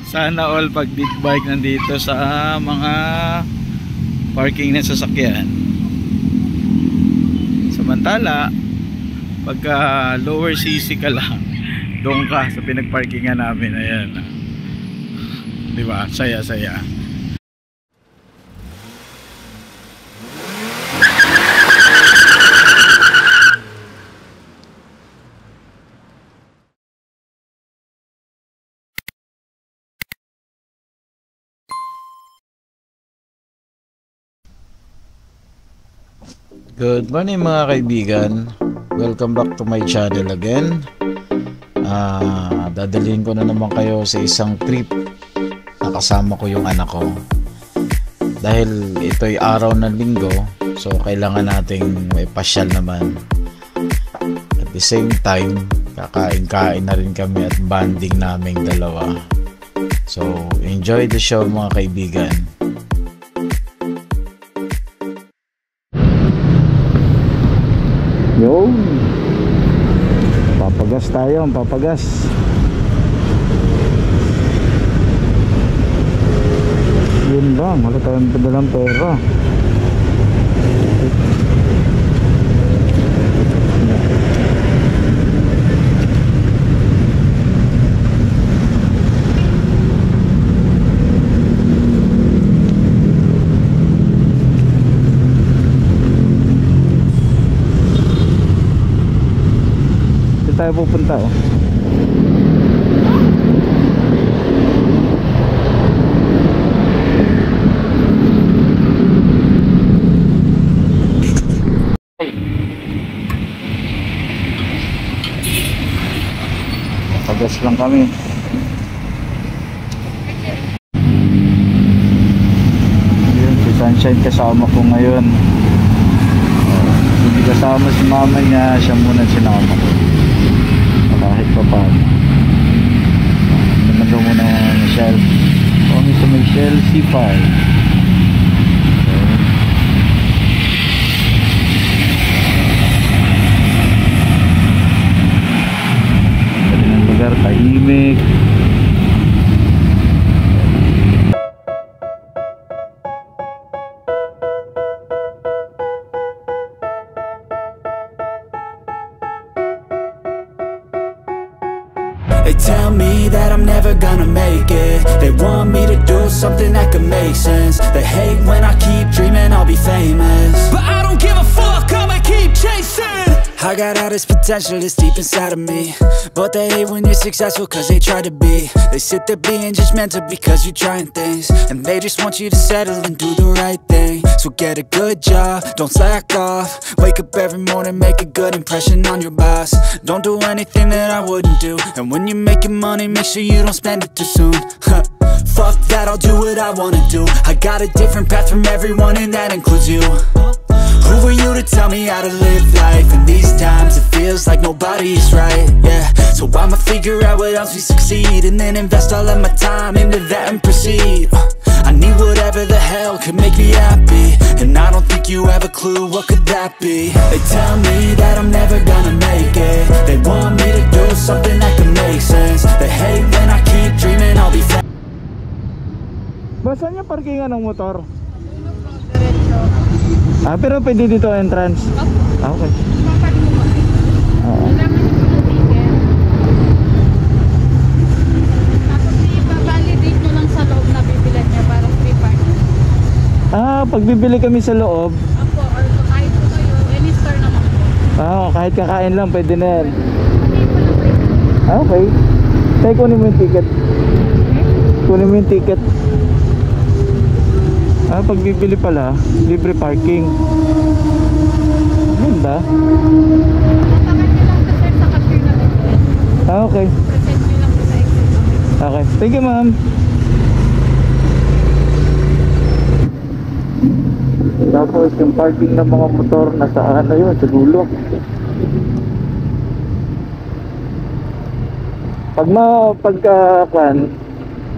Sana all pag big bike nandito sa mga parking ng sasakyan. Samantala pagka lower CC ka lang, doon ka sa pinagparkingan namin. Ayan, diba? Saya-saya. Good morning mga kaibigan. Welcome back to my channel again. Dadalhin ko na naman kayo sa isang trip. Nakasama ko yung anak ko. Dahil ito'y araw ng linggo, so kailangan nating may pasyal naman. At the same time, kakain-kain na rin kami at bonding naming dalawa. So enjoy the show mga kaibigan. Yo, papagas tayo, papagas. Yun lang, wala tayong padalang pera. Tayo pupunta oh. Pagas lang kami. Ayun, si Sunshine kasama ko ngayon. Hindi kasama si mama niya, siya muna sinama ko. Kahit pa paano naman daw muna Michelle. Kami sa Michelle C5. Dali ng lugar, tahimik. They tell me that I'm never gonna make it. They want me to do something that could make sense. They hate when I keep dreaming I'll be famous, but I don't give a fuck, I'ma keep chasing. I got all this potential that's deep inside of me, but they hate when you're successful cause they try to be. They sit there being judgmental because you're trying things, and they just want you to settle and do the right thing. So get a good job, don't slack off. Wake up every morning, make a good impression on your boss. Don't do anything that I wouldn't do, and when you're making money, make sure you don't spend it too soon. Fuck that, I'll do what I wanna do. I got a different path from everyone and that includes you. Who are you to tell me how to live life? In these times it feels like nobody's right, yeah. So I'ma figure out what else we succeed, and then invest all of my time into that and proceed. I need whatever the hell could make me happy, and I don't think you have a clue what could that be. They tell me that I'm never gonna make it. They want me to do something that could make sense. They hate when I keep dreaming I'll be famous. Basan yung parkingan ng motor? Pero pwede dito entrance? Okay. Tapos i-validate nyo lang sa loob na bibilan niya para free parking. Pag bibili kami sa loob? Opo, or kahit po kayo, any store naman po. Kahit kakain lang pwede na yan. Okay. Tayo kunin mo yung ticket. Kunin mo yung ticket. Pag bibili pala, libre parking. Ganda. Tatakad nyo lang sa sir sa cashier na bibilan. Okay. Present nyo lang po sa exit. Okay. Thank you ma'am. Tapos yung parking ng mga motor nasaan na yun? Sa dulo. Pagka-kan,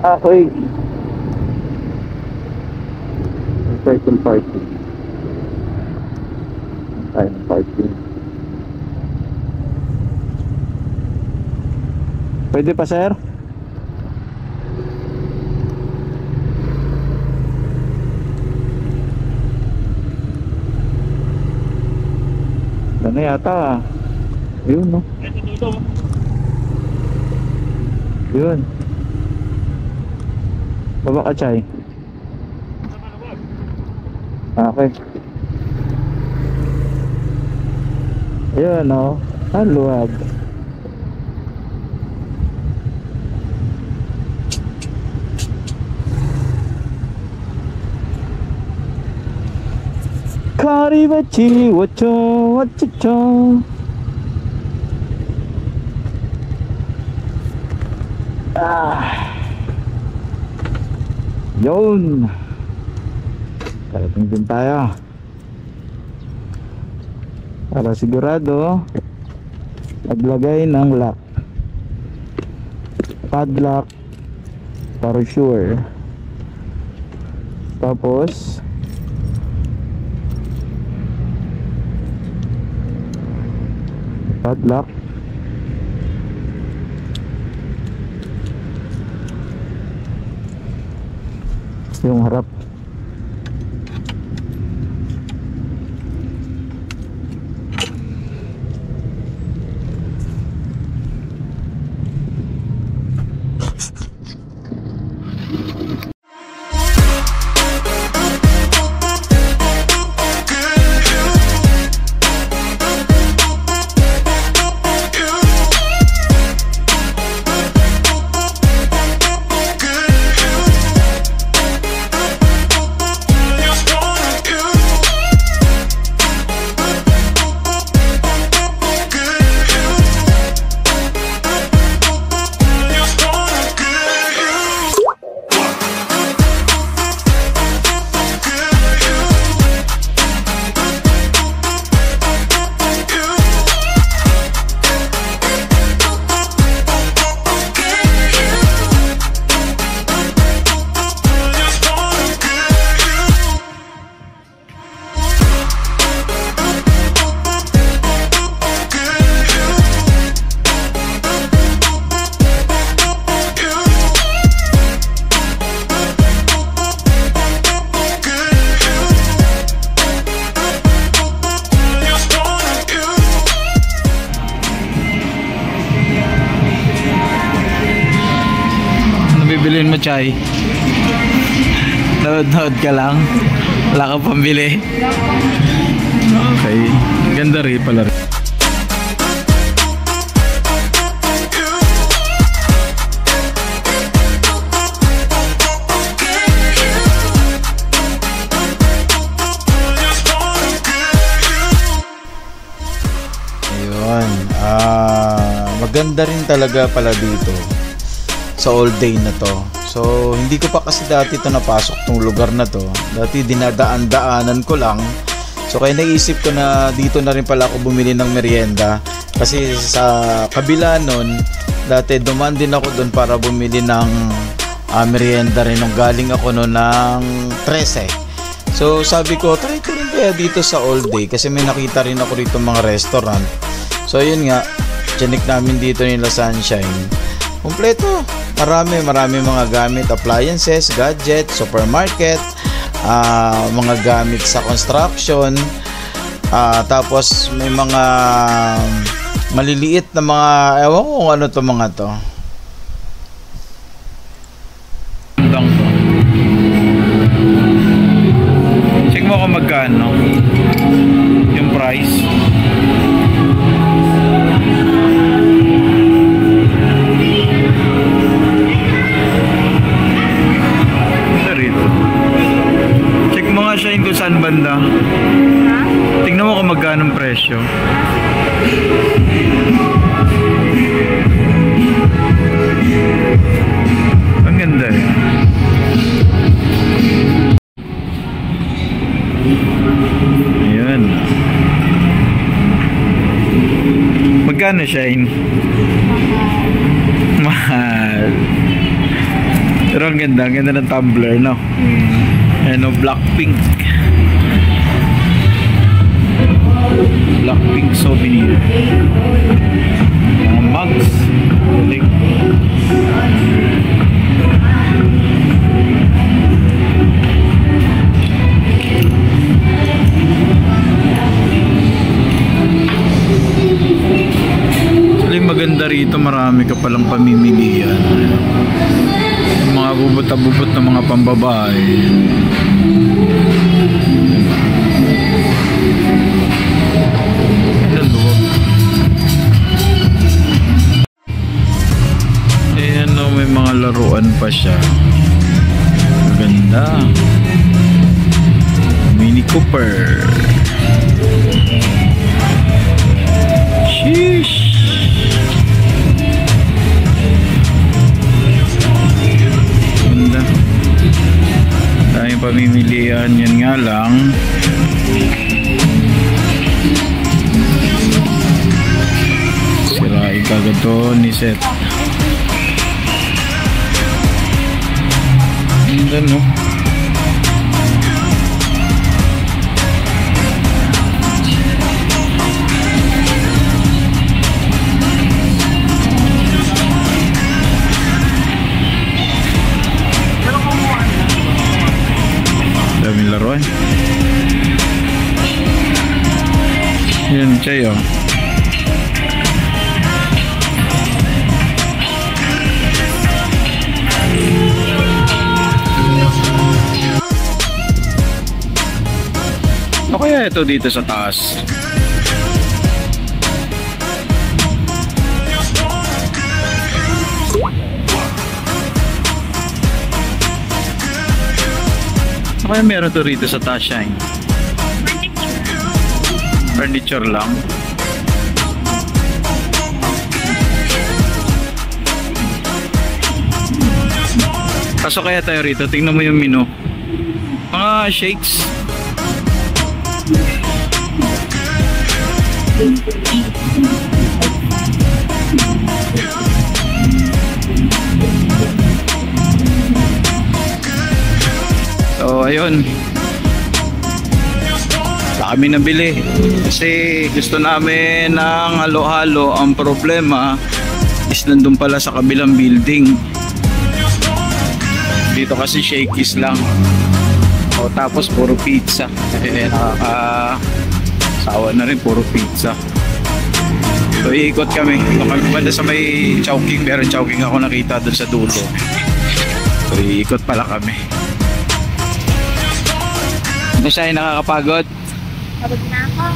okay. Cycle parking. Time parking. Pwede pa sir? Ito na yata. Yun, no? Yun. Baba ka, Chay. Okay. Ayun, no? Ang luwag. Karibachi, wacho, wachicho. Yun. Karating din tayo. Para sigurado maglagay ng lock, padlock, para sure. Tapos padlock, yung harap. Bibilin mo, Chay? Nood-nood ka lang? Wala kang pambili? Okay. Ganda rin pala rin. Ayun. Maganda rin talaga pala dito sa all day na to. So hindi ko pa kasi dati to napasok tong lugar na to. Dati dinadaan-daanan ko lang. So kaya naisip ko na dito na rin pala ako bumili ng merienda. Kasi sa kabila nun, dati dumaan din ako doon para bumili ng merienda rin nung galing ako noon ng 13. So sabi ko, try ko rin kaya dito sa all day kasi may nakita rin ako dito mga restaurant. So yun nga, chinik namin dito nila Sunshine. Kompleto. Marami mga gamit, appliances, gadget, supermarket, mga gamit sa construction, tapos may mga maliliit na mga, ewan ko kung ano to mga to. Check mo kung magkano yung price. Shine kung saan banda. Tingnan mo kung magkano ang presyo. Ang ganda eh. Ayan. Magkano, Shine? Mahal. Pero ang ganda ng tumbler, no? Ano, Blackpink souvenir. Mga mugs. Galing. palang pamimilian. Yung mga bubot-bubot na mga pambabae. Ayan o, may mga laruan pa siya. Maganda. Mini Cooper. Sheesh. Ganda. Tayong pamimilian. Yan nga lang. Sirain kagad to ni Seth. Ganda no. Daming laruan. Yan, Chay, oh. Ano kaya ito dito sa taas? Ano kaya meron to rito sa taas, Shine? Furniture lang. Pasok kaya tayo rito. Tingnan mo yung menu. Mga shakes. So ayun, kami nabili kasi gusto namin ng halo-halo. Ang problema is nandun pala sa kabilang building. Dito kasi shakies lang. O tapos puro pizza. Nakakasawa na rin, puro pizza. So iikot kami. Kami pala sa may Chowking. Meron Chowking ako nakita dun sa dulo. So iikot pala kami. Ano siya, nakakapagod? Pagod na ako.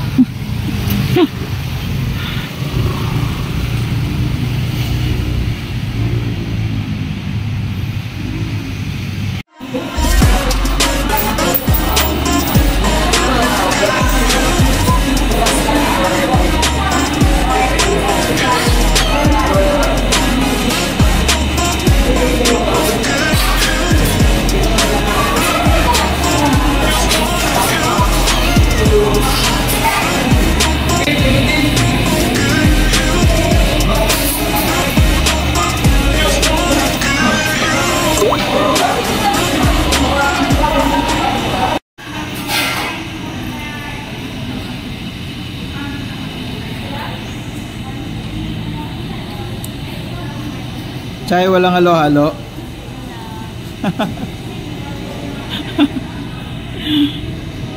Chay, walang halo-halo.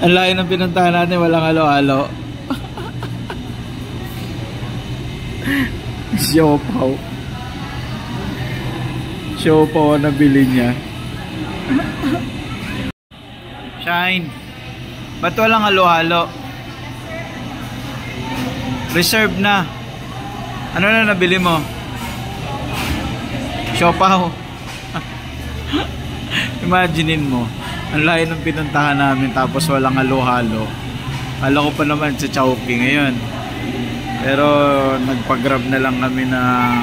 Ang layo ng pinuntahan natin, walang halo-halo. Siopaw. Siopaw ang nabili niya. Shine, ba't walang halo-halo? Reserve na. Ano na nabili mo? Siopaw. Imaginein mo, ang layo ng pinuntahan namin tapos walang halo-halo. Kala ko pa naman sa Chowking ngayon. Pero nagpa-grab na lang kami ng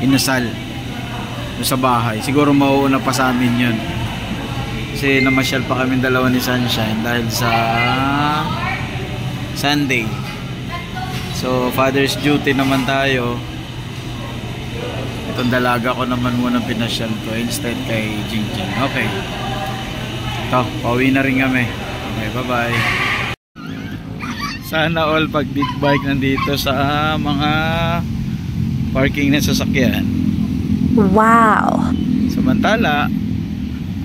inasal sa bahay. Siguro mauuna pa sa amin yun. Kasi namasyal pa kami dalawa ni Sunshine dahil sa Sunday. So Father's duty naman tayo. Itong dalaga ko naman muna pinasyal ko instead kay Jingjing. Okay. Ito, pauwi na rin kami. Okay, bye-bye. Sana all pag big bike nandito sa mga parking na sasakyan. Wow! Samantala,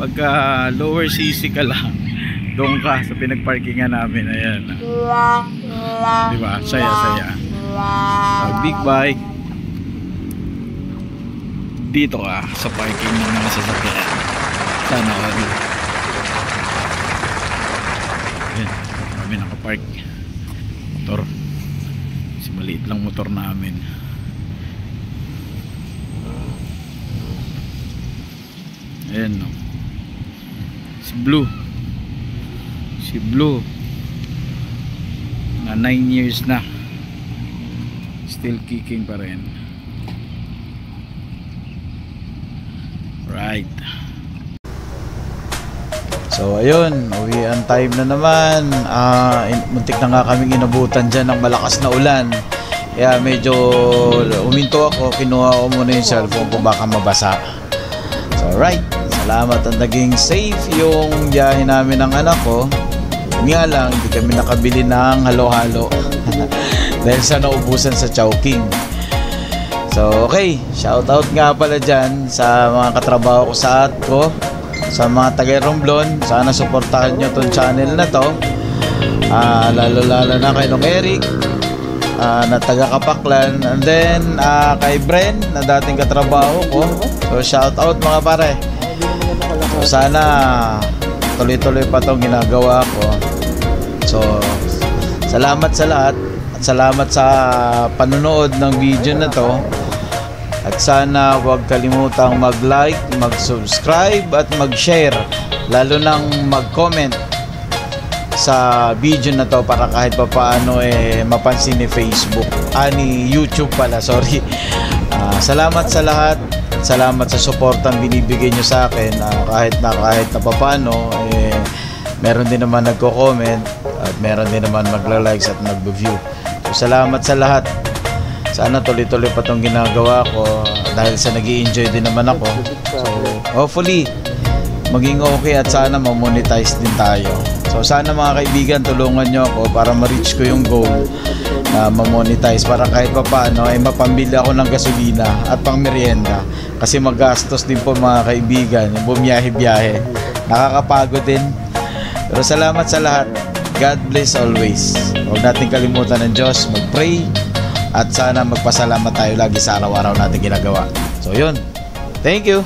pagka lower CC ka lang, doon ka sa pinagparkingan namin. Ayan. Diba? Saya-saya. Pag big bike, dito ka sa parking ng mga sasakyan. Sana all. Ayan, kami nakapark motor kasi maliit lang motor namin. Ayan, no. Si Blue na 9 years na, still kicking pa rin. Right. So ayun, uwian time na naman. Muntik na nga kaming inabutan dyan ng malakas na ulan. Kaya medyo uminto ako, kinuha ko muna yung cellphone ko baka mabasa. So right, salamat at naging safe yung biyahe namin ng anak ko. Nga lang, hindi kami nakabili ng halo-halo dahil sa naubusan sa Chowking. So okay, shoutout nga pala dyan sa mga katrabaho ko sa ATCO, sa mga taga-Romblon. Sana suportahan nyo tong channel na to, lalo na kay Nong Eric na taga-Kapaklan, and then kay Bren na dating katrabaho ko. So shoutout mga pare. So sana tuloy-tuloy pa tong ginagawa ko. So salamat sa lahat at salamat sa panonood ng video na to. At sana huwag kalimutang mag-like, mag-subscribe at mag-share, lalo nang mag-comment sa video na to para kahit pa paano mapansin ni Facebook, ni YouTube pala, sorry. Salamat sa lahat, salamat sa suportang binibigay nyo sa akin. Kahit na paano meron din naman nagko-comment at meron din naman magla-likes at mag-view. So salamat sa lahat. Sana tuloy-tuloy pa itong ginagawa ko dahil sa nag-i-enjoy din naman ako. So hopefully maging okay at sana ma-monetize din tayo. So sana mga kaibigan, tulungan nyo ako para ma-reach ko yung goal na ma-monetize, para kahit pa paano ay mapambili ako ng gasolina at pang merienda. Kasi magastos din po mga kaibigan yung bumiyahe-biyahe. Nakakapagod din. Pero salamat sa lahat. God bless always. Huwag natin kalimutan ng Diyos, mag-pray, at sana magpasalamat tayo lagi sa araw-araw natin ginagawa. So yun, thank you.